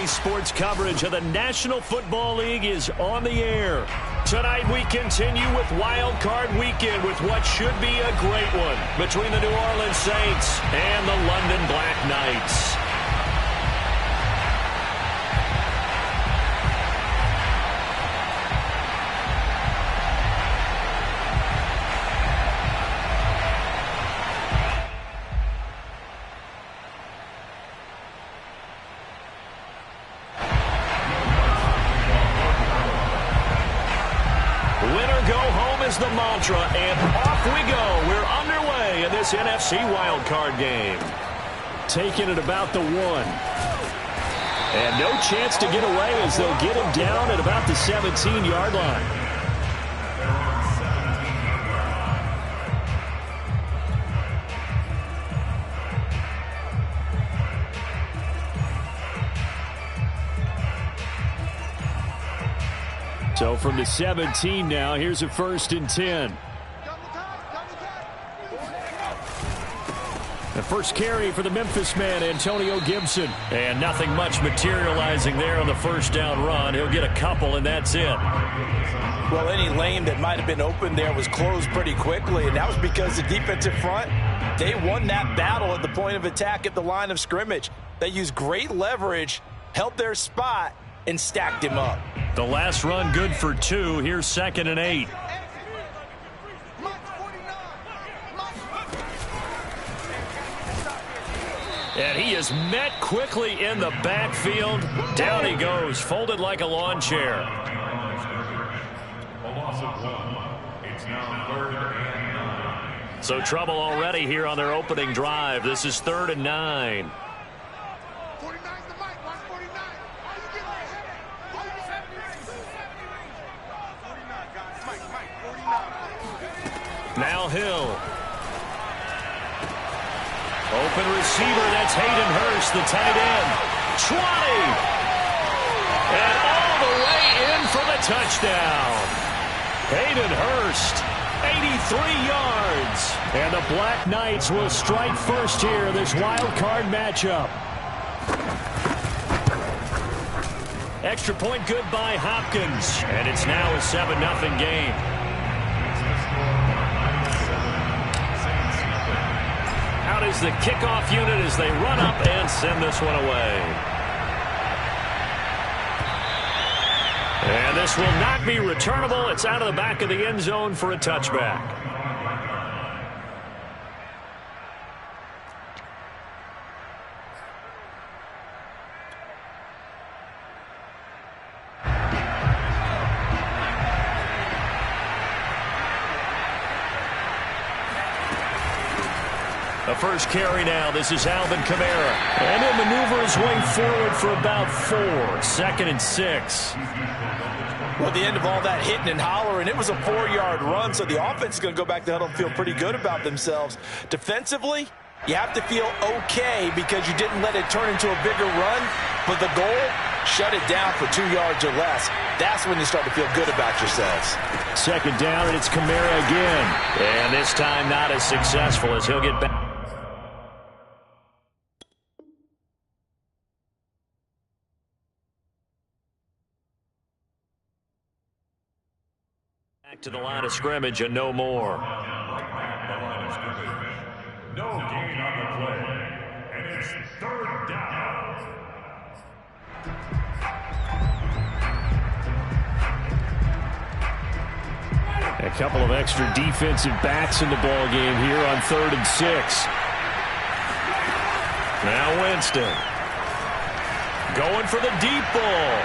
sports coverage of the National Football League is on the air. Tonight we continue with Wild Card Weekend with what should be a great one between the New Orleans Saints and the London Black Knights. The mantra, and off we go. We're underway in this NFC wildcard game. Taking it about the 1. And no chance to get away as they'll get him down at about the 17-yard line. So from the 17 now, here's a 1st and 10. The first carry for the Memphis man, Antonio Gibson. And nothing much materializing there on the first down run. He'll get a couple, and that's it. Well, any lane that might have been open there was closed pretty quickly, and that was because the defensive front, they won that battle at the point of attack at the line of scrimmage. They used great leverage, held their spot, and stacked him up. The last run good for 2. Here's 2nd and 8. And he is met quickly in the backfield. Down he goes, folded like a lawn chair. A loss of 1. It's now 3rd and 9. So trouble already here on their opening drive. This is 3rd and 9. Now Hill. Open receiver, that's Hayden Hurst, the tight end. 20! And all the way in for the touchdown. Hayden Hurst, 83 yards. And the Black Knights will strike first here in this wild card matchup. Extra point good by Hopkins. And it's now a 7-0 game. Out is the kickoff unit as they run up and send this one away. And this will not be returnable. It's out of the back of the end zone for a touchback. The first carry now. This is Alvin Kamara. And he'll maneuver his way forward for about 4. 2nd and 6. Well, at the end of all that hitting and hollering, it was a 4-yard run, so the offense is going to go back to huddle and feel pretty good about themselves. Defensively, you have to feel okay because you didn't let it turn into a bigger run, but the goal, shut it down for 2 yards or less. That's when you start to feel good about yourselves. 2nd down, and it's Kamara again. And this time not as successful as he'll get back. Back to the line of scrimmage and no more. No gain on the play. And it's 3rd down. A couple of extra defensive backs in the ball game here on 3rd and 6. Now Winston. Going for the deep ball.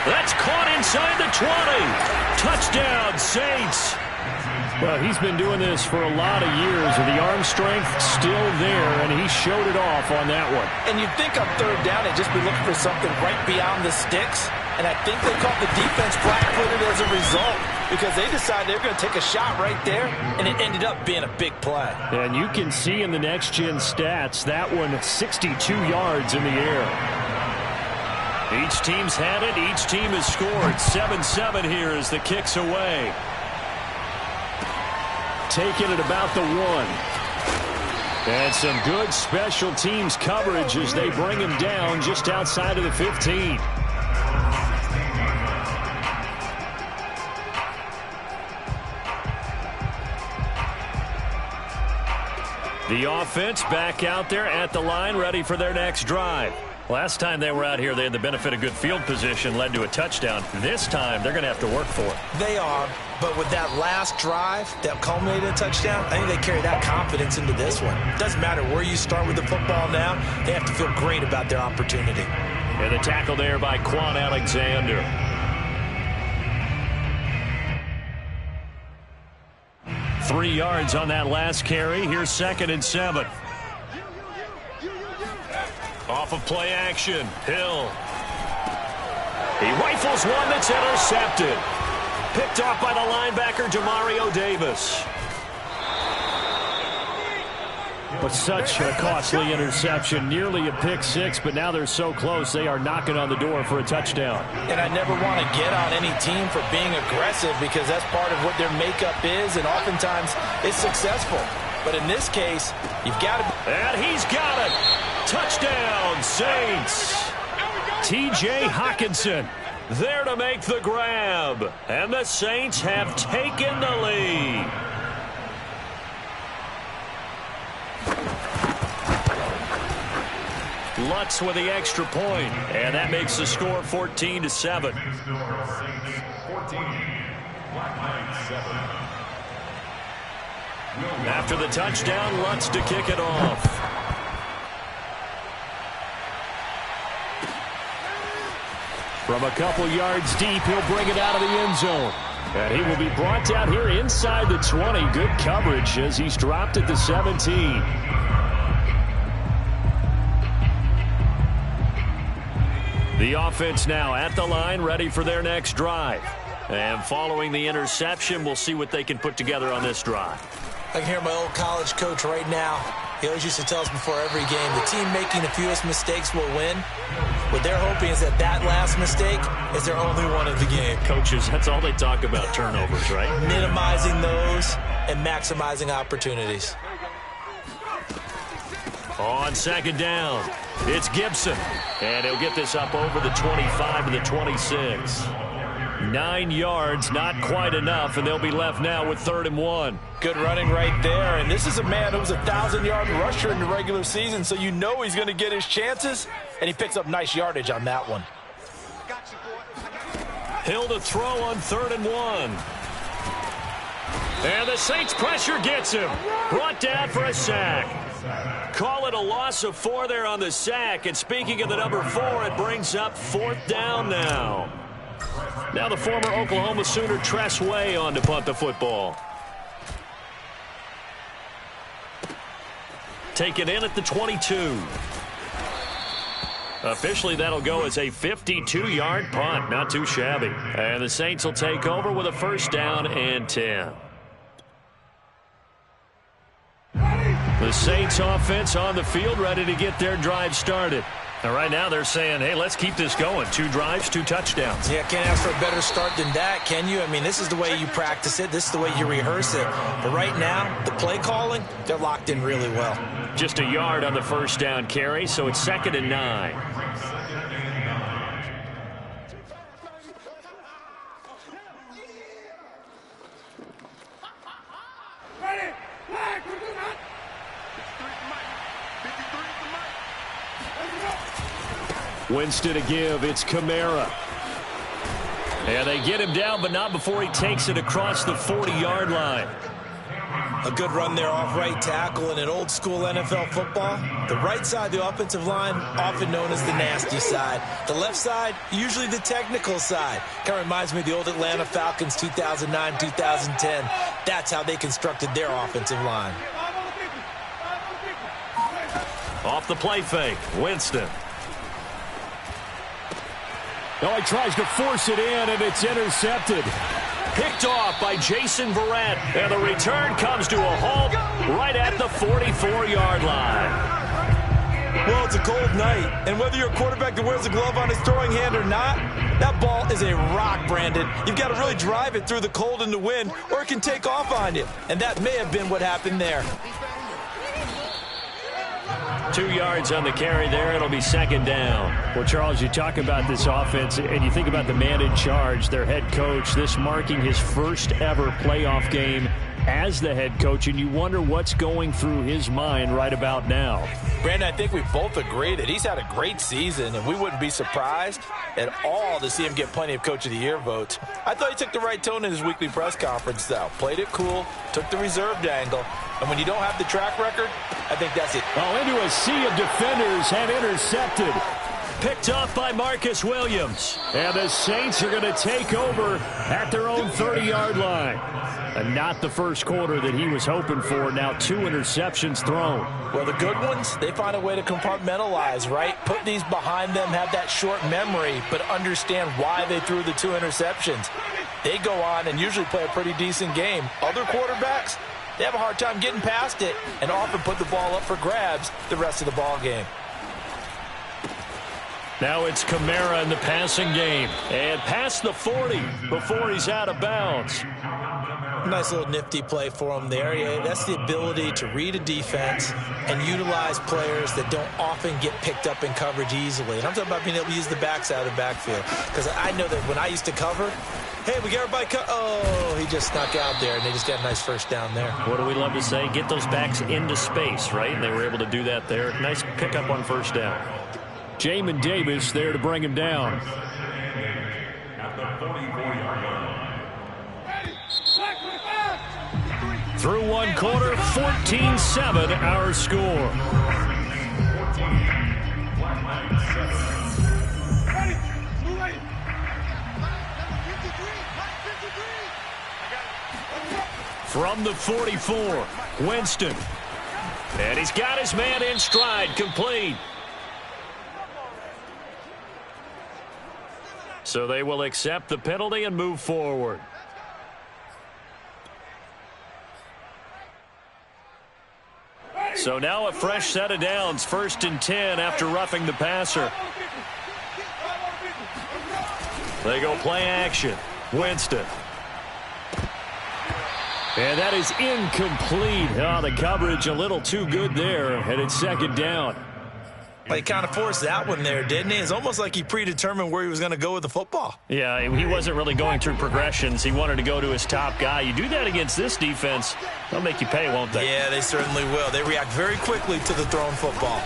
That's caught inside the 20. Touchdown, Saints. Well, he's been doing this for a lot of years, and the arm strength still there, and he showed it off on that one. And you'd think on 3rd down, they'd just be looking for something right beyond the sticks. And I think they caught the defense flat-footed as a result because they decided they were going to take a shot right there, and it ended up being a big play. And you can see in the next-gen stats, that one 62 yards in the air. Each team's had it. Each team has scored. 7-7 here as the kick's away. Taking it about the 1. And some good special teams coverage as they bring him down just outside of the 15. The offense back out there at the line, ready for their next drive. Last time they were out here, they had the benefit of good field position, led to a touchdown. This time, they're going to have to work for it. They are, but with that last drive that culminated in a touchdown, I think they carry that confidence into this one. It doesn't matter where you start with the football now. They have to feel great about their opportunity. And the tackle there by Quan Alexander. Three yards on that last carry. Here's 2nd and 7. Off of play action. Hill. He rifles one that's intercepted. Picked off by the linebacker, Demario Davis. But such a costly interception. Nearly a pick six, but now they're so close they are knocking on the door for a touchdown. And I never want to get on any team for being aggressive because that's part of what their makeup is, and oftentimes it's successful. But in this case, you've got to... And he's got it! Touchdown, Saints! T.J. Hockenson there to make the grab. And the Saints have taken the lead. Lutz with the extra point, and that makes the score 14-7. After the touchdown, Lutz to kick it off. From a couple yards deep, he'll bring it out of the end zone. And he will be brought down here inside the 20. Good coverage as he's dropped at the 17. The offense now at the line, ready for their next drive. And following the interception, we'll see what they can put together on this drive. I can hear my old college coach right now. He always used to tell us before every game, the team making the fewest mistakes will win. What they're hoping is that that last mistake is their only one of the game. Coaches, that's all they talk about, turnovers, right? Minimizing those and maximizing opportunities. On 2nd down, it's Gibson. And he'll get this up over the 25 to the 26. 9 yards, not quite enough, and they'll be left now with 3rd and 1. Good running right there, and this is a man who was a 1,000-yard rusher in the regular season, so you know he's going to get his chances, and he picks up nice yardage on that one. Hill to throw on 3rd and 1. And the Saints pressure gets him. Brought down for a sack. Call it a loss of 4 there on the sack, and speaking of the number 4, it brings up 4th down now. Now the former Oklahoma Sooner Tress Way on to punt the football. Taken in at the 22. Officially, that'll go as a 52-yard punt. Not too shabby. And the Saints will take over with a 1st down and 10. The Saints offense on the field, ready to get their drive started. And right now they're saying, hey, let's keep this going. 2 drives, 2 touchdowns. Yeah, can't ask for a better start than that, can you? I mean, this is the way you practice it. This is the way you rehearse it. But right now, the play calling, they're locked in really well. Just a yard on the 1st down carry, so it's 2nd and 9. Winston to give. It's Kamara. And they get him down, but not before he takes it across the 40-yard line. A good run there off right tackle in an old-school NFL football. The right side, the offensive line, often known as the nasty side. The left side, usually the technical side. Kind of reminds me of the old Atlanta Falcons 2009, 2010. That's how they constructed their offensive line. Off the play fake, Winston. Oh, he tries to force it in, and it's intercepted. Picked off by Jason Verrett, and the return comes to a halt right at the 44-yard line. Well, it's a cold night, and whether you're a quarterback that wears a glove on his throwing hand or not, that ball is a rock, Brandon. You've got to really drive it through the cold and the wind, or it can take off on you, and that may have been what happened there. 2 yards on the carry there. It'll be second down. Well, Charles, you talk about this offense, and you think about the man in charge, their head coach, this marking his first ever playoff game as the head coach, and you wonder what's going through his mind right about now. Brandon, I think we both agree that he's had a great season, and we wouldn't be surprised at all to see him get plenty of Coach of the Year votes. I thought he took the right tone in his weekly press conference, though. Played it cool, took the reserved angle, and when you don't have the track record, I think that's it. Oh, into a sea of defenders and intercepted. Picked off by Marcus Williams. And the Saints are going to take over at their own 30-yard line. And not the first quarter that he was hoping for. Now 2 interceptions thrown. Well, the good ones, they find a way to compartmentalize, right? Put these behind them, have that short memory, but understand why they threw the 2 interceptions. They go on and usually play a pretty decent game. Other quarterbacks, they have a hard time getting past it and often put the ball up for grabs the rest of the ball game. Now it's Kamara in the passing game. And past the 40 before he's out of bounds. Nice little nifty play for him there. Yeah, that's the ability to read a defense and utilize players that don't often get picked up in coverage easily. And I'm talking about being able to use the backs out of the backfield. Because I know that when I used to cover, hey, we got everybody oh, he just snuck out there, and they just got a nice first down there. What do we love to say? Get those backs into space, right? And they were able to do that there. Nice pickup on first down. Jamin Davis there to bring him down. Through one quarter, 14-7 our score. From the 44, Winston. And he's got his man in stride, complete. So they will accept the penalty and move forward. So now a fresh set of downs, 1st and 10 after roughing the passer. They go play action. Winston. And that is incomplete. Oh, the coverage a little too good there, and it's second down. Well, he kind of forced that one there, didn't he? It's almost like he predetermined where he was going to go with the football. Yeah, he wasn't really going through progressions. He wanted to go to his top guy. You do that against this defense, they'll make you pay, won't they? Yeah, they certainly will. They react very quickly to the thrown football.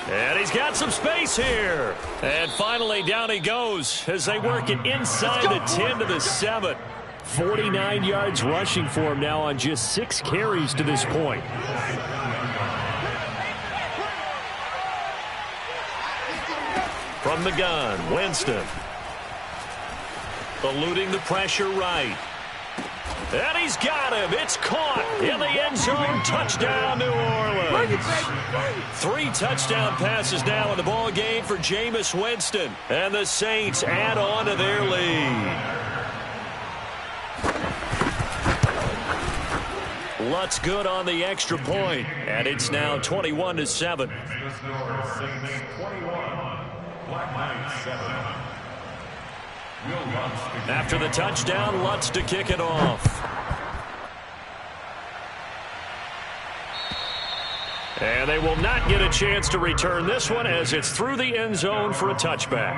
And he's got some space here. And finally, down he goes as they work it inside the 10 to the 7. 49 yards rushing for him now on just 6 carries to this point. From the gun, Winston. Eluding the pressure right. And he's got him. It's caught in the end zone. Touchdown, New Orleans. 3 touchdown passes now in the ball game for Jameis Winston. And the Saints add on to their lead. Lutz good on the extra point. And it's now 21-7. After the touchdown, Lutz to kick it off. And they will not get a chance to return this one as it's through the end zone for a touchback.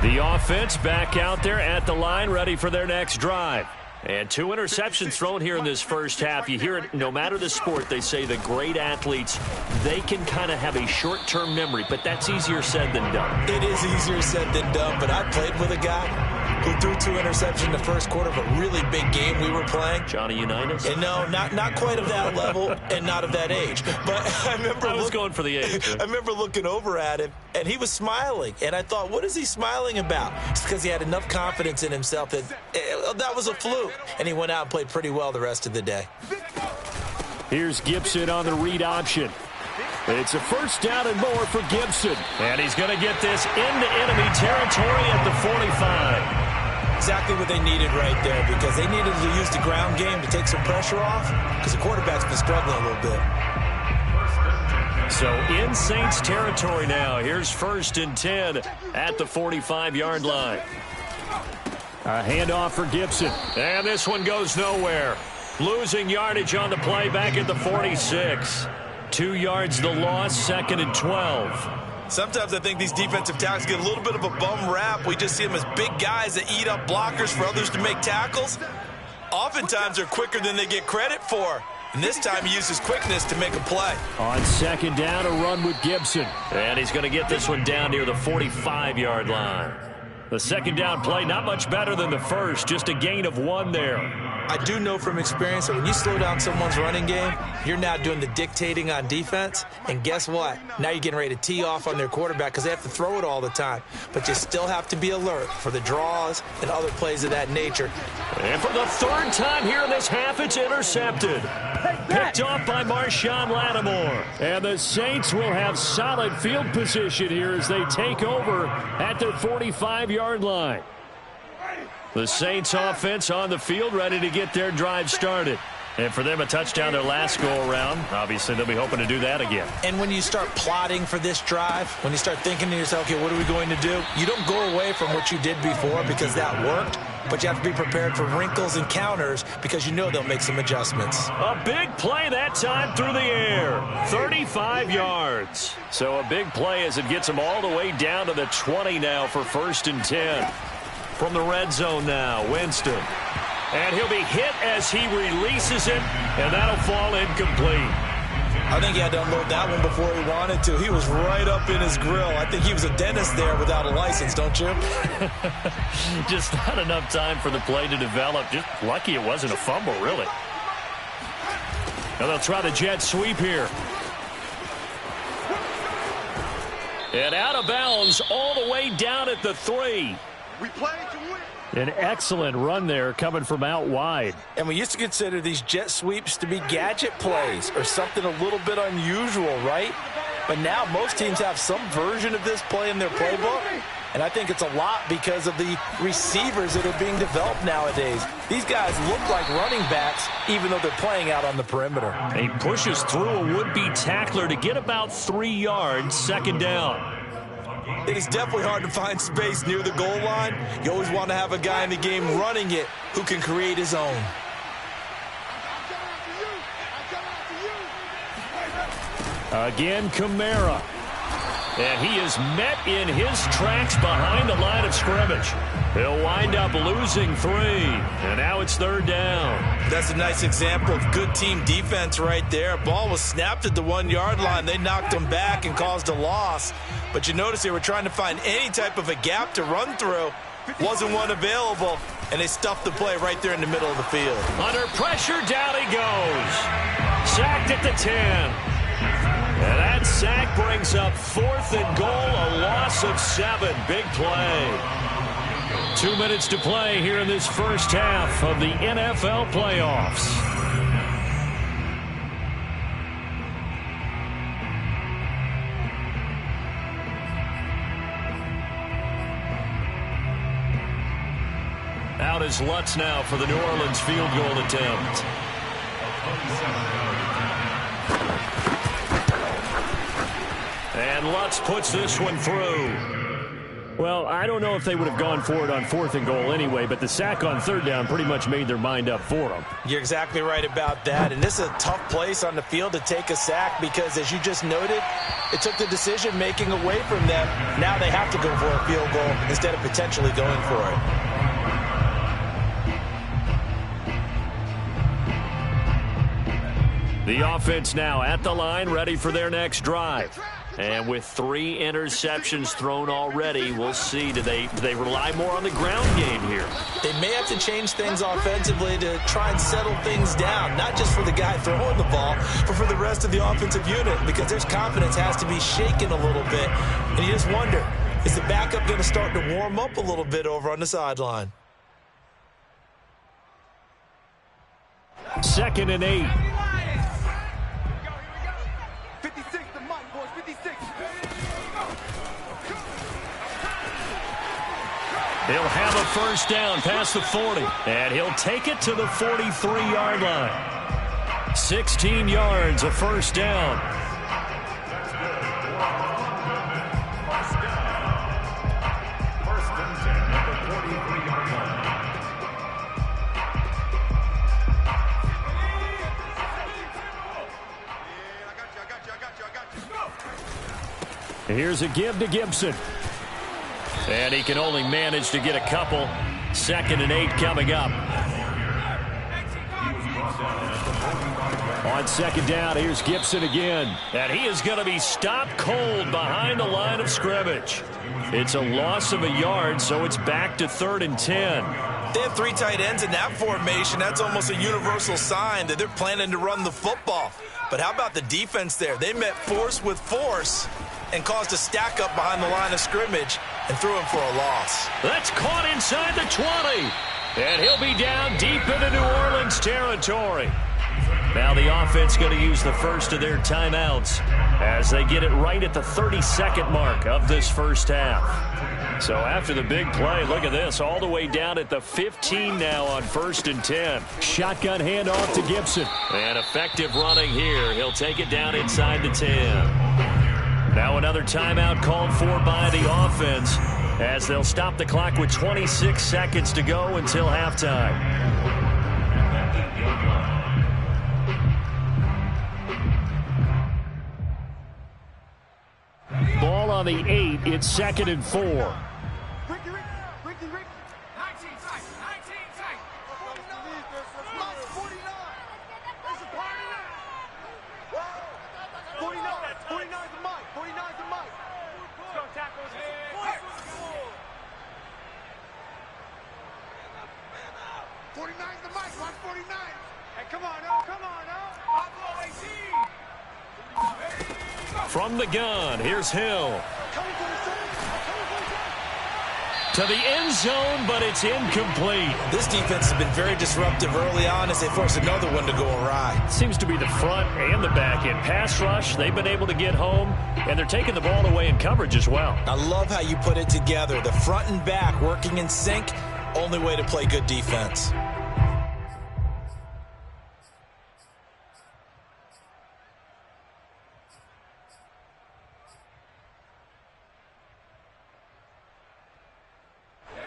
The offense back out there at the line, ready for their next drive. And 2 interceptions thrown here in this first half. You hear it, no matter the sport, they say the great athletes, they can kind of have a short-term memory, but that's easier said than done. It is easier said than done, but I played with a guy who threw 2 interceptions in the first quarter of a really big game we were playing. Johnny Unitas? And no, not quite of that level and not of that age. But I was going for the age. I remember looking over at him, and he was smiling. And I thought, what is he smiling about? It's because he had enough confidence in himself that that was a fluke. And he went out and played pretty well the rest of the day. Here's Gibson on the read option. It's a first down and more for Gibson. And he's going to get this into enemy territory at the 45. Exactly what they needed right there, because they needed to use the ground game to take some pressure off, because the quarterback's been struggling a little bit. So in Saints territory now. Here's 1st and 10 at the 45-yard line. A handoff for Gibson. And this one goes nowhere. Losing yardage on the play back at the 46. 2 yards the loss, 2nd and 12. Sometimes I think these defensive tackles get a little bit of a bum rap. We just see them as big guys that eat up blockers for others to make tackles. Oftentimes they're quicker than they get credit for. And this time he uses quickness to make a play. On 2nd down, a run with Gibson. And he's going to get this one down near the 45-yard line. The 2nd down play, not much better than the first, just a gain of 1 there. I do know from experience that when you slow down someone's running game, you're now doing the dictating on defense. And guess what? Now you're getting ready to tee off on their quarterback because they have to throw it all the time. But you still have to be alert for the draws and other plays of that nature. And for the 3rd time here in this half, it's intercepted. Picked off by Marshawn Lattimore. And the Saints will have solid field position here as they take over at their 45-yard line. The Saints offense on the field, ready to get their drive started. And for them, a touchdown their last go-around. Obviously, they'll be hoping to do that again. And when you start plotting for this drive, when you start thinking to yourself, okay, what are we going to do? You don't go away from what you did before because that worked, but you have to be prepared for wrinkles and counters because you know they'll make some adjustments. A big play that time through the air. 35 yards. So a big play as it gets them all the way down to the 20 now for 1st and 10. From the red zone now, Winston. And he'll be hit as he releases it, and that'll fall incomplete. I think he had to unload that one before he wanted to. He was right up in his grill. I think he was a dentist there without a license, don't you? Just not enough time for the play to develop. Just lucky it wasn't a fumble, really. Now they'll try the jet sweep here. And out of bounds all the way down at the 3. We play to win. An excellent run there coming from out wide. And we used to consider these jet sweeps to be gadget plays or something a little bit unusual, right? But now most teams have some version of this play in their playbook. And I think it's a lot because of the receivers that are being developed nowadays. These guys look like running backs even though they're playing out on the perimeter. He pushes through a would-be tackler to get about 3 yards, 2nd down. It is definitely hard to find space near the goal line. You always want to have a guy in the game running it who can create his own. Again, Kamara. And he is met in his tracks behind the line of scrimmage. He'll wind up losing 3. And now it's 3rd down. That's a nice example of good team defense right there. Ball was snapped at the 1-yard line. They knocked him back and caused a loss. But you notice they were trying to find any type of a gap to run through. Wasn't one available. And they stuffed the play right there in the middle of the field. Under pressure, down he goes. Sacked at the 10. And that sack brings up 4th and goal, a loss of 7. Big play. 2 minutes to play here in this first half of the NFL playoffs. Out is Lutz now for the New Orleans field goal attempt. And Lutz puts this one through. Well, I don't know if they would have gone for it on 4th and goal anyway, but the sack on 3rd down pretty much made their mind up for them. You're exactly right about that. And this is a tough place on the field to take a sack because, as you just noted, it took the decision-making away from them. Now they have to go for a field goal instead of potentially going for it. The offense now at the line, ready for their next drive. And with 3 interceptions thrown already, we'll see. Do they rely more on the ground game here? They may have to change things offensively to try and settle things down, not just for the guy throwing the ball, but for the rest of the offensive unit, because their confidence has to be shaken a little bit. And you just wonder, is the backup going to start to warm up a little bit over on the sideline? 2nd and 8. He'll have a first down past the 40, and he'll take it to the 43-yard line. 16 yards, a first down. Here's a give to Gibson. And he can only manage to get a couple. 2nd and 8 coming up. On 2nd down, here's Gibson again. And he is going to be stopped cold behind the line of scrimmage. It's a loss of a yard, so it's back to 3rd and 10. They have 3 tight ends in that formation. That's almost a universal sign that they're planning to run the football. But how about the defense there? They met force with force and caused a stack up behind the line of scrimmage and threw him for a loss. That's caught inside the 20. And he'll be down deep into New Orleans territory. Now the offense going to use the first of their timeouts as they get it right at the 32nd mark of this first half. So after the big play, look at this, all the way down at the 15 now on 1st and 10. Shotgun handoff to Gibson. And effective running here. He'll take it down inside the 10. Now another timeout called for by the offense as they'll stop the clock with 26 seconds to go until halftime. Ball on the 8. It's 2nd and 4. Ricky, 19 tight. 49. There's a party now. 49's the mic. 49's the mic. Let's go tackle his head. 49's the mic. Watch 49. Hey, come on, oh. Pablo 18. From the gun, here's Hill. To the end zone, but it's incomplete. This defense has been very disruptive early on as they force another one to go awry. Seems to be the front and the back end. Pass rush, they've been able to get home, and they're taking the ball away in coverage as well. I love how you put it together. The front and back working in sync, only way to play good defense.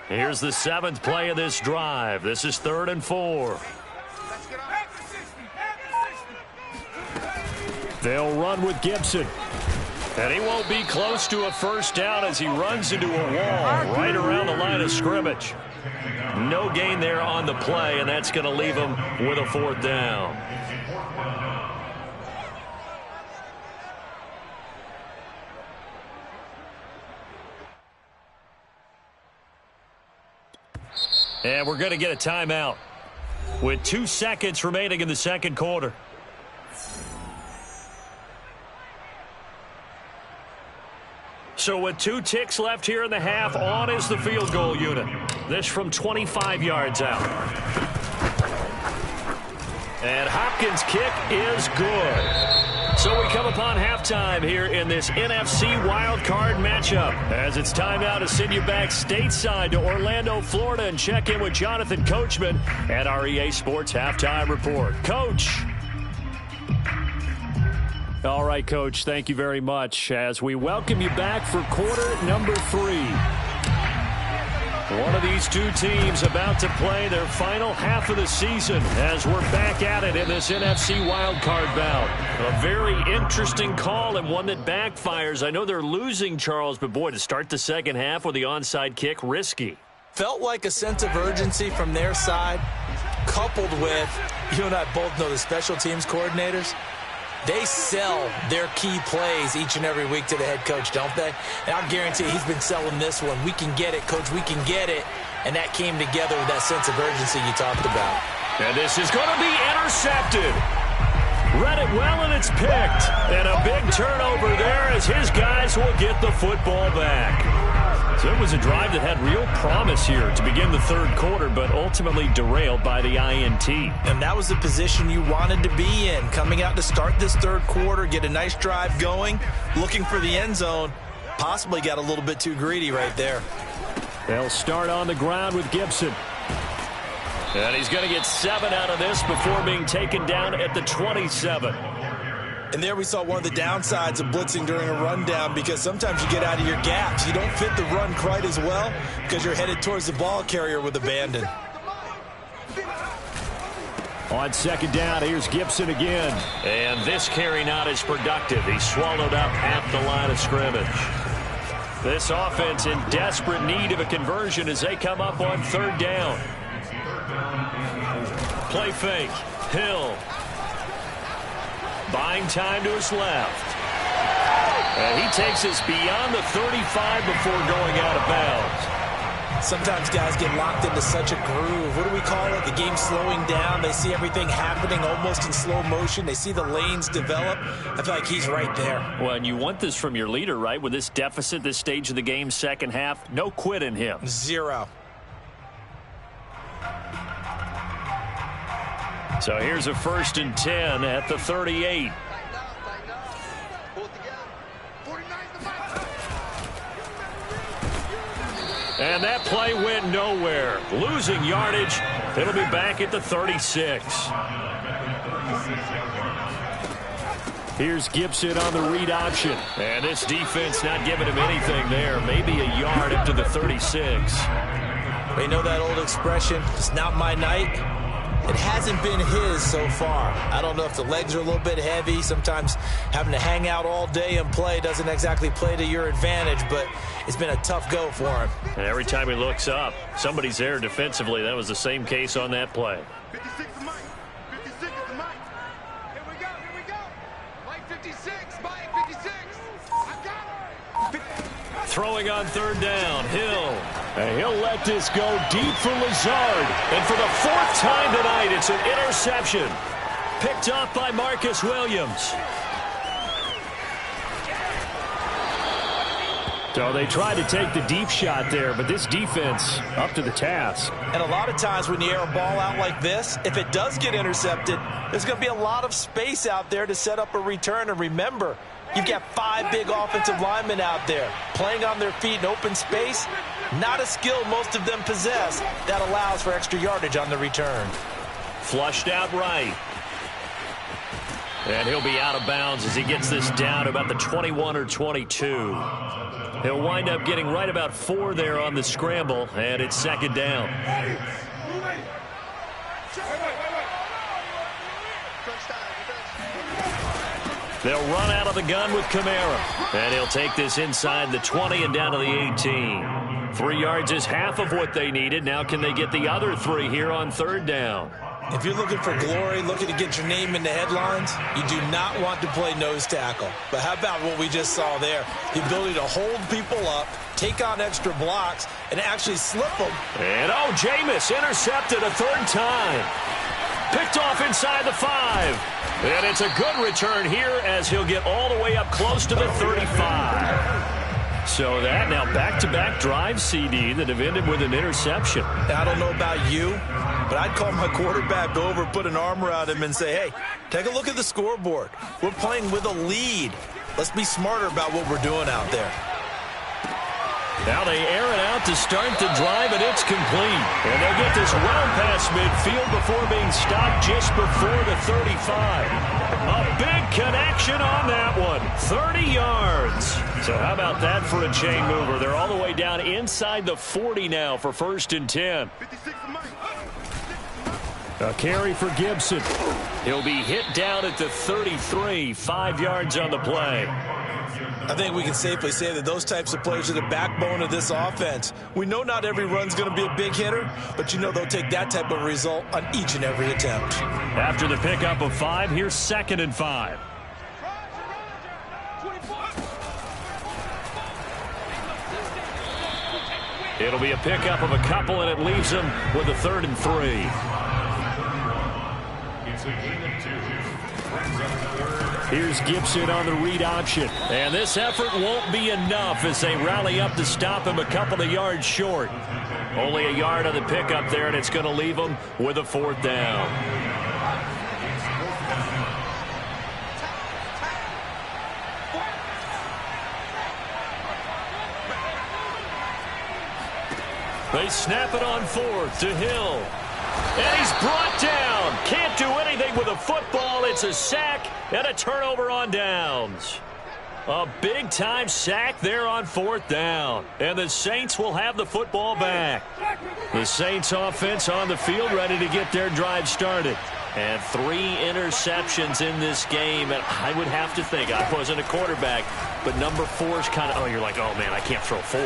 Here's the 7th play of this drive. This is 3rd and 4. They'll run with Gibson. And he won't be close to a first down as he runs into a wall right around the line of scrimmage. No gain there on the play, and that's going to leave him with a 4th down. And we're going to get a timeout with 2 seconds remaining in the 2nd quarter. So with 2 ticks left here in the half, on is the field goal unit. This from 25 yards out. And Hopkins' kick is good. So we come upon halftime here in this NFC wildcard matchup. As it's time now to send you back stateside to Orlando, Florida, and check in with Jonathan Coachman at our EA Sports Halftime Report. Coach. All right, Coach, thank you very much as we welcome you back for quarter number 3. One of these 2 teams about to play their final half of the season as we're back at it in this NFC wildcard bout. A very interesting call and one that backfires. I know they're losing, Charles, but boy, to start the second half with the onside kick, risky. Felt like a sense of urgency from their side, coupled with, you and I both know the special teams coordinators. They sell their key plays each and every week to the head coach, don't they? And I guarantee he's been selling this one. We can get it, coach. We can get it. And that came together with that sense of urgency you talked about. And this is going to be intercepted. Read it well, and it's picked. And a big turnover there as his guys will get the football back. So it was a drive that had real promise here to begin the 3rd quarter, but ultimately derailed by the INT. And that was the position you wanted to be in, coming out to start this 3rd quarter, get a nice drive going, looking for the end zone. Possibly got a little bit too greedy right there. They'll start on the ground with Gibson. And he's going to get 7 out of this before being taken down at the 27. And there we saw one of the downsides of blitzing during a rundown, because sometimes you get out of your gaps. You don't fit the run quite as well because you're headed towards the ball carrier with abandon. On second down, here's Gibson again. And this carry not as productive. He swallowed up at the line of scrimmage. This offense in desperate need of a conversion as they come up on third down. Play fake. Hill. Buying time to his left. And he takes us beyond the 35 before going out of bounds. Sometimes guys get locked into such a groove. What do we call it? The game slowing down. They see everything happening almost in slow motion. They see the lanes develop. I feel like he's right there. Well, and you want this from your leader, right? With this deficit, this stage of the game, second half, no quit in him. Zero. So here's a 1st and 10 at the 38. And that play went nowhere. Losing yardage. It'll be back at the 36. Here's Gibson on the read option. And this defense not giving him anything there. Maybe a yard up to the 36. They know that old expression, it's not my night. It hasn't been his so far. I don't know if the legs are a little bit heavy. Sometimes having to hang out all day and play doesn't exactly play to your advantage, but it's been a tough go for him. And every time he looks up, somebody's there defensively. That was the same case on that play. 56 is Mike. 56 is Mike. Here we go. Here we go. Mike 56. Mike 56. I got it. Throwing on third down, Hill. And he'll let this go deep for Lazard. And for the 4th time tonight, it's an interception. Picked off by Marcus Williams. So they tried to take the deep shot there, but this defense up to the task. And a lot of times when you air a ball out like this, if it does get intercepted, there's going to be a lot of space out there to set up a return. And remember, you've got 5 big offensive linemen out there playing on their feet in open space. Not a skill most of them possess. That allows for extra yardage on the return. Flushed out right. And he'll be out of bounds as he gets this down to about the 21 or 22. He'll wind up getting right about 4 there on the scramble, and it's second down. They'll run out of the gun with Kamara. And he'll take this inside the 20 and down to the 18. 3 yards is half of what they needed. Now can they get the other 3 here on third down? If you're looking for glory, looking to get your name in the headlines, you do not want to play nose tackle. But how about what we just saw there? The ability to hold people up, take on extra blocks, and actually slip them. And Jameis intercepted a 3rd time. Picked off inside the 5. And it's a good return here as he'll get all the way up close to the 35. So that now back-to-back drive CD that have ended with an interception. Now, I don't know about you, but I'd call my quarterback over, put an arm around him, and say, hey, take a look at the scoreboard. We're playing with a lead. Let's be smarter about what we're doing out there. Now they air it out to start the drive, and it's complete. And they'll get this round past midfield before being stopped just before the 35. A big connection on that one. 30 yards. So how about that for a chain mover? They're all the way down inside the 40 now for 1st and 10. A carry for Gibson. He'll be hit down at the 33. 5 yards on the play. I think we can safely say that those types of players are the backbone of this offense. We know not every run's going to be a big hitter, but you know they'll take that type of result on each and every attempt. After the pickup of 5, here's 2nd and 5. It'll be a pickup of a couple, and it leaves them with a 3rd and 3. It's a gain of 2. Here's Gibson on the read option. And this effort won't be enough as they rally up to stop him a couple of yards short. Only a yard on the pickup there, and it's going to leave them with a 4th down. They snap it on 4th to Hill. And he's brought down. Can't do anything with a football. It's a sack and a turnover on downs. A big-time sack there on 4th down. And the Saints will have the football back. The Saints offense on the field ready to get their drive started. And 3 interceptions in this game. And I would have to think, I wasn't a quarterback, but number 4 is kind of, oh, you're like, oh, man, I can't throw 4.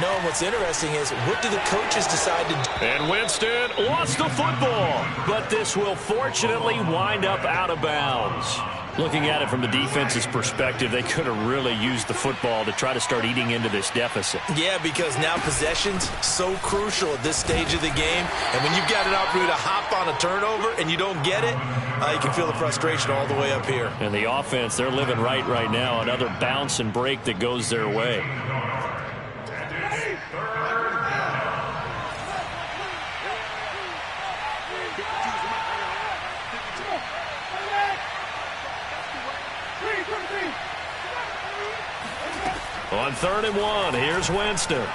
No, what's interesting is, what do the coaches decide to do? And Winston lost the football, but this will fortunately wind up out of bounds. Looking at it from the defense's perspective, they could have really used the football to try to start eating into this deficit. Yeah, because now possession's so crucial at this stage of the game. And when you've got an opportunity to hop on a turnover and you don't get it, you can feel the frustration all the way up here. And the offense, they're living right now. Another bounce and break that goes their way. On 3rd and 1, here's Winston.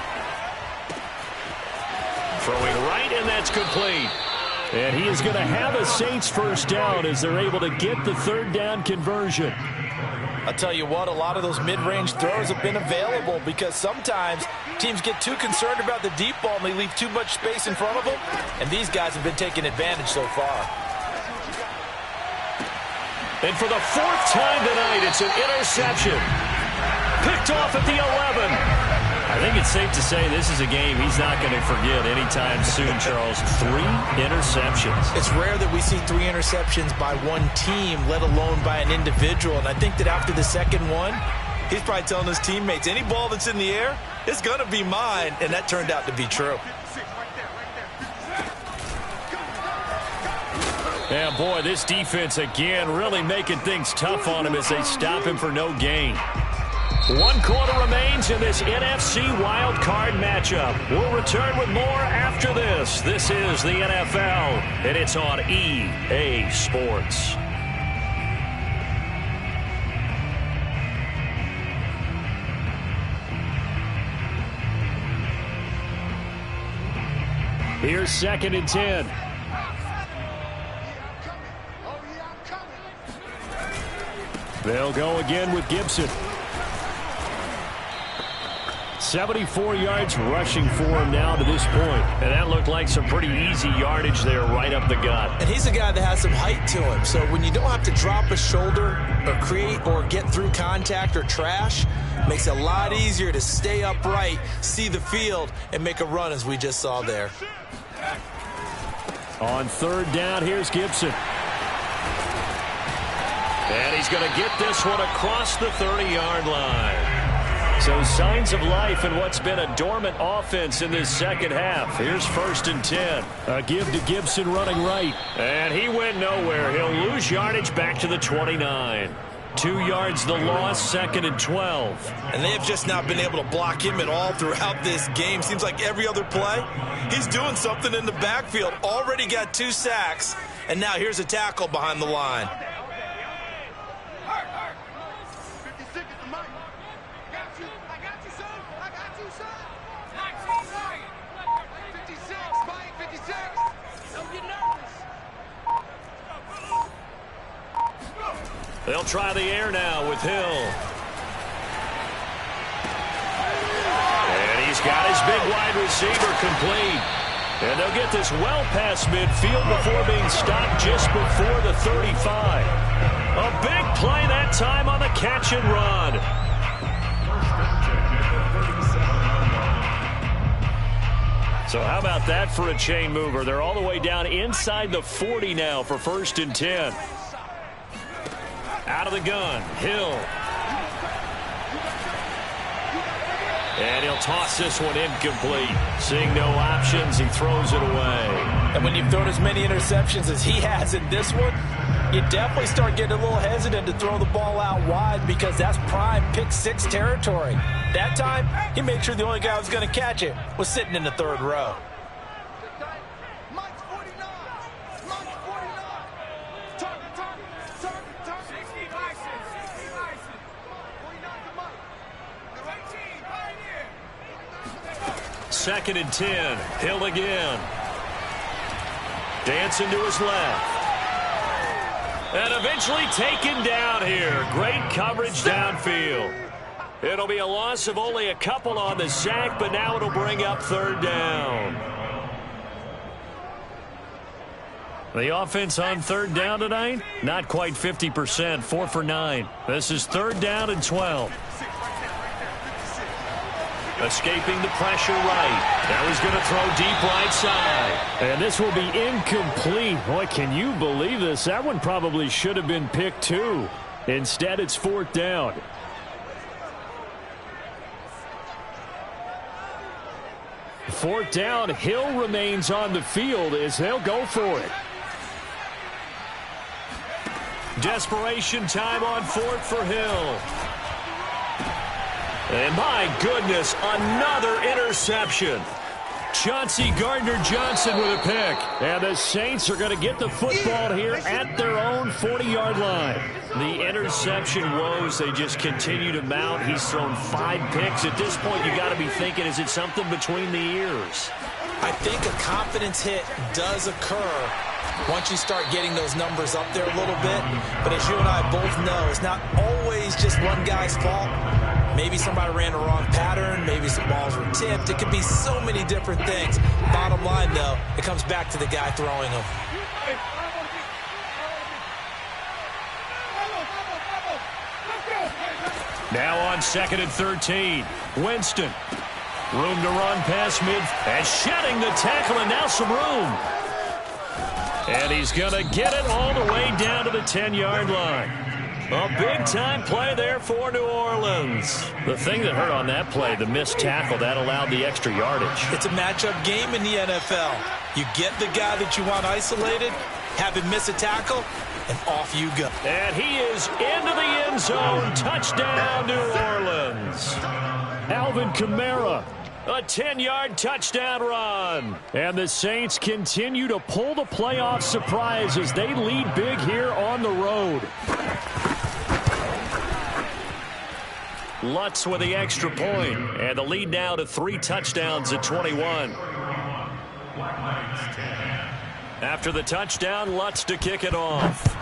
Throwing right, and that's complete. And he is going to have a Saints first down as they're able to get the 3rd down conversion. I'll tell you what, a lot of those mid-range throws have been available because sometimes teams get too concerned about the deep ball and they leave too much space in front of them. And these guys have been taking advantage so far. And for the 4th time tonight, it's an interception. Picked off at the 11. I think it's safe to say this is a game he's not going to forget anytime soon, Charles. 3 interceptions. It's rare that we see 3 interceptions by one team, let alone by an individual. And I think that after the second one, he's probably telling his teammates, any ball that's in the air, it's going to be mine. And that turned out to be true. Yeah, boy, this defense again really making things tough on him as they stop him for no gain. 1 quarter remains in this NFC Wild Card matchup. We'll return with more after this. This is the NFL, and it's on EA Sports. Here's 2nd and 10. They'll go again with Gibson. 74 yards rushing for him now to this point. And that looked like some pretty easy yardage there right up the gut. And he's a guy that has some height to him. So when you don't have to drop a shoulder or create or get through contact or trash, it makes it a lot easier to stay upright, see the field, and make a run as we just saw there. On 3rd down, here's Gibson. And he's going to get this one across the 30-yard line. So signs of life in what's been a dormant offense in this second half. Here's 1st and 10. A give to Gibson running right. And he went nowhere. He'll lose yardage back to the 29. 2 yards the loss, 2nd and 12. And they have just not been able to block him at all throughout this game. Seems like every other play, he's doing something in the backfield. Already got 2 sacks. And now here's a tackle behind the line. They'll try the air now with Hill. And he's got his big wide receiver complete. And they'll get this well past midfield before being stopped just before the 35. A big play that time on the catch and run. So how about that for a chain mover? They're all the way down inside the 40 now for 1st and 10. Out of the gun, Hill. And he'll toss this one incomplete. Seeing no options, he throws it away. And when you've thrown as many interceptions as he has in this one, you definitely start getting a little hesitant to throw the ball out wide because that's prime pick 6 territory. That time, he made sure the only guy who was going to catch it was sitting in the 3rd row. Second and 10. Hill again. Dancing to his left. And eventually taken down here. Great coverage downfield. It'll be a loss of only a couple on the sack, but now it'll bring up 3rd down. The offense on third down tonight, not quite 50%, 4 for 9. This is third down and 12. Escaping the pressure right. Now he's going to throw deep right side. And this will be incomplete. Boy, can you believe this? That one probably should have been picked too. Instead, it's fourth down. Fourth down, Hill remains on the field as they'll go for it. Desperation time on fourth for Hill. And my goodness, another interception. Chauncey Gardner-Johnson with a pick. And the Saints are going to get the football here at their own 40-yard line. The interception woes, they just continue to mount. He's thrown 5 picks. At this point, you got to be thinking, is it something between the ears? I think a confidence hit does occur once you start getting those numbers up there a little bit. But as you and I both know, it's not always just one guy's fault. Maybe somebody ran the wrong pattern. Maybe some balls were tipped. It could be so many different things. Bottom line, though, it comes back to the guy throwing them. Now on second and 13. Winston. Room to run past mid. And shedding the tackle, and now some room. And he's going to get it all the way down to the 10-yard line. A big-time play there for New Orleans. The thing that hurt on that play, the missed tackle, that allowed the extra yardage. It's a matchup game in the NFL. You get the guy that you want isolated, have him miss a tackle, and off you go. And he is into the end zone. Touchdown, New Orleans. Alvin Kamara. A 10-yard touchdown run. And the Saints continue to pull the playoff surprise as they lead big here on the road. Lutz with the extra point, and the lead now to 3 touchdowns at 21. After the touchdown, Lutz to kick it off.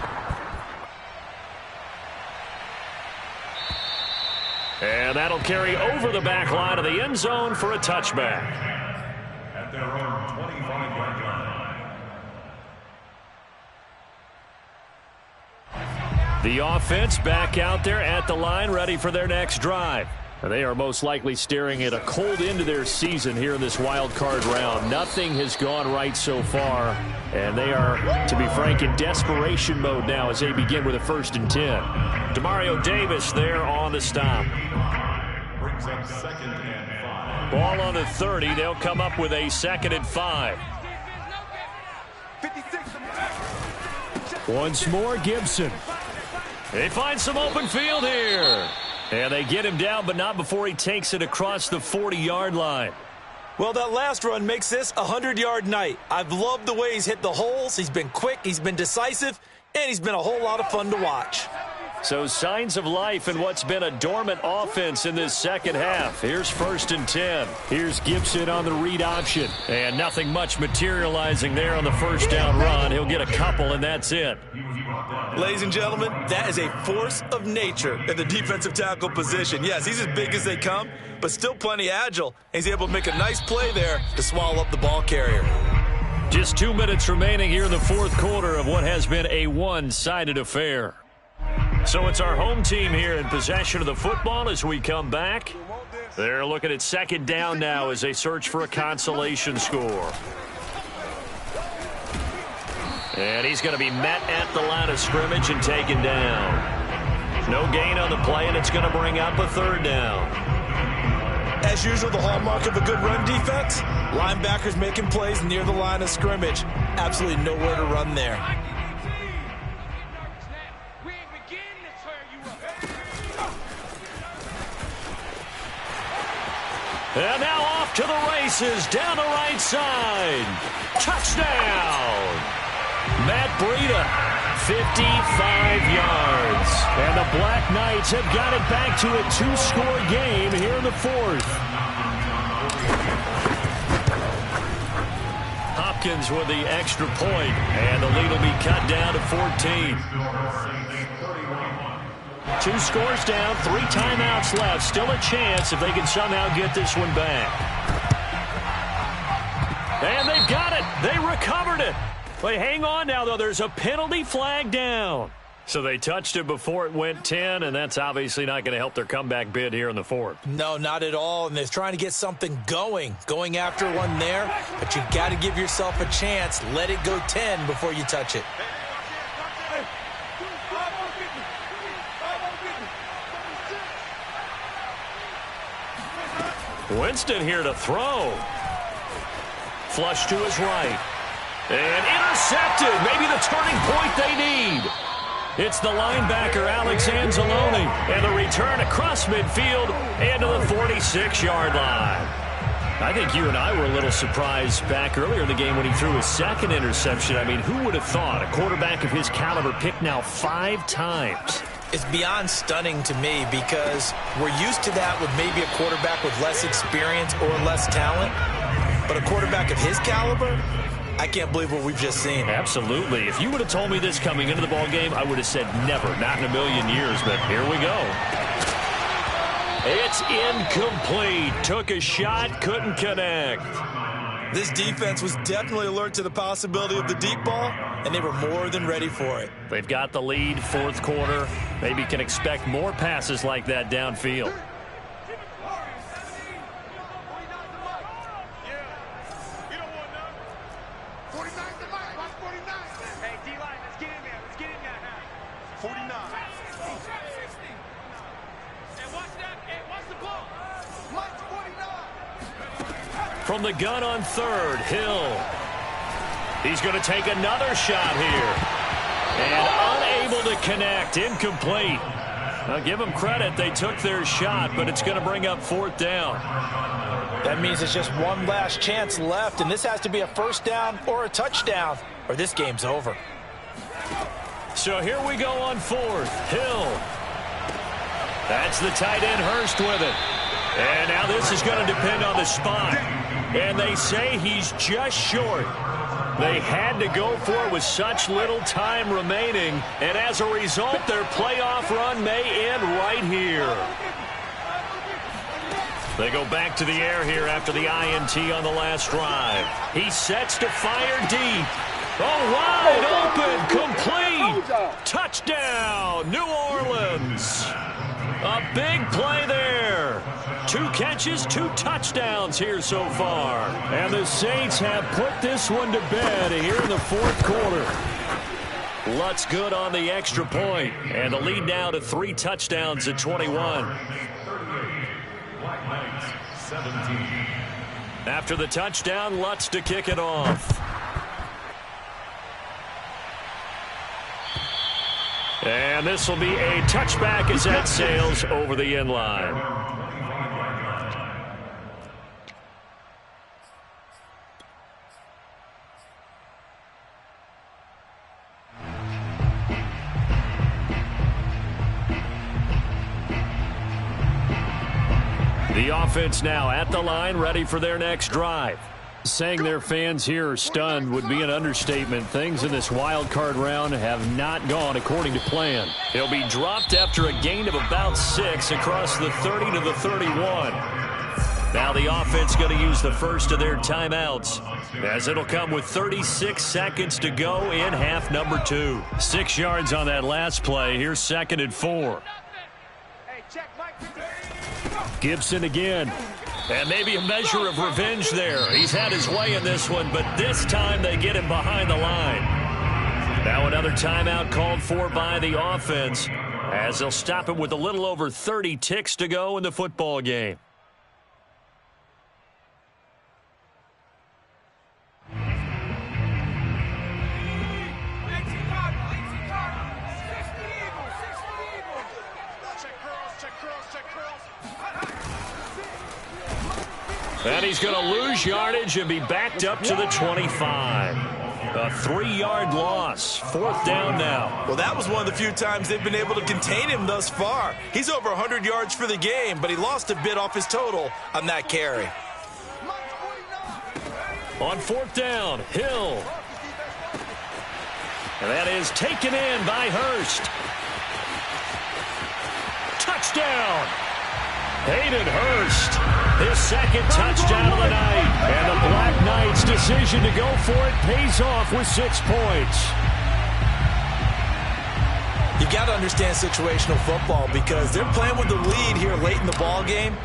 And that'll carry over the back line of the end zone for a touchback. At their own 25-yard line. The offense back out there at the line, ready for their next drive. And they are most likely staring at a cold end to their season here in this wild card round. Nothing has gone right so far, and they are, to be frank, in desperation mode now as they begin with a 1st and 10. Demario Davis there on the stop. Brings up 2nd and 5. Ball on the 30. They'll come up with a 2nd and 5. Once more, Gibson. They find some open field here. And they get him down, but not before he takes it across the 40-yard line. Well, that last run makes this a 100-yard night. I've loved the way he's hit the holes. He's been quick, he's been decisive, and he's been a whole lot of fun to watch. So signs of life in what's been a dormant offense in this second half. Here's 1st and 10. Here's Gibson on the read option. And nothing much materializing there on the first down run. He'll get a couple, and that's it. Ladies and gentlemen, that is a force of nature in the defensive tackle position. Yes, he's as big as they come, but still plenty agile. He's able to make a nice play there to swallow up the ball carrier. Just 2 minutes remaining here in the fourth quarter of what has been a one-sided affair. So it's our home team here in possession of the football as we come back. They're looking at 2nd down now as they search for a consolation score. And he's going to be met at the line of scrimmage and taken down. No gain on the play, and it's going to bring up a 3rd down. As usual, the hallmark of a good run defense, linebackers making plays near the line of scrimmage. Absolutely nowhere to run there. And now off to the races, down the right side. Touchdown! Matt Breida, 55 yards. And the Black Knights have got it back to a 2-score game here in the 4th. Hopkins with the extra point, and the lead will be cut down to 14. 2 scores down, 3 timeouts left. Still a chance if they can somehow get this one back. And they've got it. They recovered it. But hang on now, though. There's a penalty flag down. So they touched it before it went 10, and that's obviously not going to help their comeback bid here in the fourth. No, not at all, and they're trying to get something going after one there, but you got to give yourself a chance. Let it go 10 before you touch it. Winston here to throw. Flush to his right. And intercepted. Maybe the turning point they need. It's the linebacker, Alex Anzalone. And the return across midfield and to the 46-yard line. I think you and I were a little surprised back earlier in the game when he threw his second interception. I mean, who would have thought a quarterback of his caliber picked now 5 times? It's beyond stunning to me because we're used to that with maybe a quarterback with less experience or less talent. But a quarterback of his caliber, I can't believe what we've just seen. Absolutely. If you would have told me this coming into the ballgame, I would have said never, not in a million years. But here we go. It's incomplete. Took a shot, couldn't connect. This defense was definitely alert to the possibility of the deep ball, and they were more than ready for it. They've got the lead, fourth quarter. Maybe can expect more passes like that downfield. From the gun on third, Hill. He's going to take another shot here. And unable to connect, incomplete. I'll give them credit, they took their shot, but it's going to bring up fourth down. That means it's just one last chance left, and this has to be a first down or a touchdown, or this game's over. So here we go on fourth, Hill. That's the tight end, Hurst with it. And now this is going to depend on the spot. And they say he's just short. They had to go for it with such little time remaining. And as a result, their playoff run may end right here. They go back to the air here after the INT on the last drive. He sets to fire deep. Oh, wide open, complete. Touchdown, New Orleans. A big play there. 2 catches, 2 touchdowns here so far. And the Saints have put this one to bed here in the fourth quarter. Lutz good on the extra point. And the lead now to 3 touchdowns at 21. After the touchdown, Lutz to kick it off. And this will be a touchback as that sails over the end line. The offense now at the line, ready for their next drive. Saying their fans here are stunned would be an understatement. Things in this wild card round have not gone according to plan. It'll be dropped after a gain of about 6 across the 30 to the 31. Now the offense going to use the first of their timeouts, as it'll come with 36 seconds to go in half number 2. 6 yards on that last play. Here's 2nd and 4. Gibson again. And maybe a measure of revenge there. He's had his way in this one, but this time they get him behind the line. Now another timeout called for by the offense, as they'll stop him with a little over 30 ticks to go in the football game. And he's going to lose yardage and be backed up to the 25. A 3-yard loss. 4th down now. Well, that was one of the few times they've been able to contain him thus far. He's over 100 yards for the game, but he lost a bit off his total on that carry. On 4th down, Hill. And that is taken in by Hurst. Touchdown. Hayden Hurst, his second touchdown of the night. And the Black Knights' decision to go for it pays off with 6 points. You've got to understand situational football because they're playing with the lead here late in the ball game.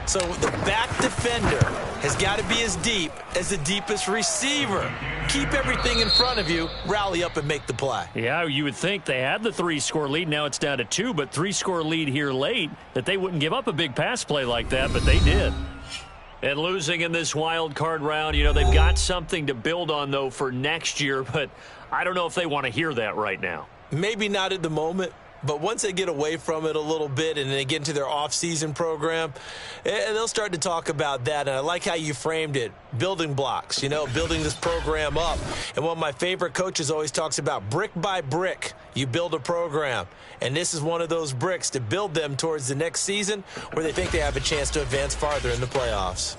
So the back defender has got to be as deep as the deepest receiver. Keep everything in front of you, rally up and make the play. Yeah, you would think they had the 3-score lead. Now it's down to 2, but 3-score lead here late, that they wouldn't give up a big pass play like that, but they did. And losing in this wild card round, you know, they've got something to build on, though, for next year, but I don't know if they want to hear that right now. Maybe not at the moment. But once they get away from it a little bit and they get into their off-season program, they'll start to talk about that. And I like how you framed it, building blocks, you know, building this program up. And one of my favorite coaches always talks about brick by brick, you build a program. And this is one of those bricks to build them towards the next season where they think they have a chance to advance farther in the playoffs.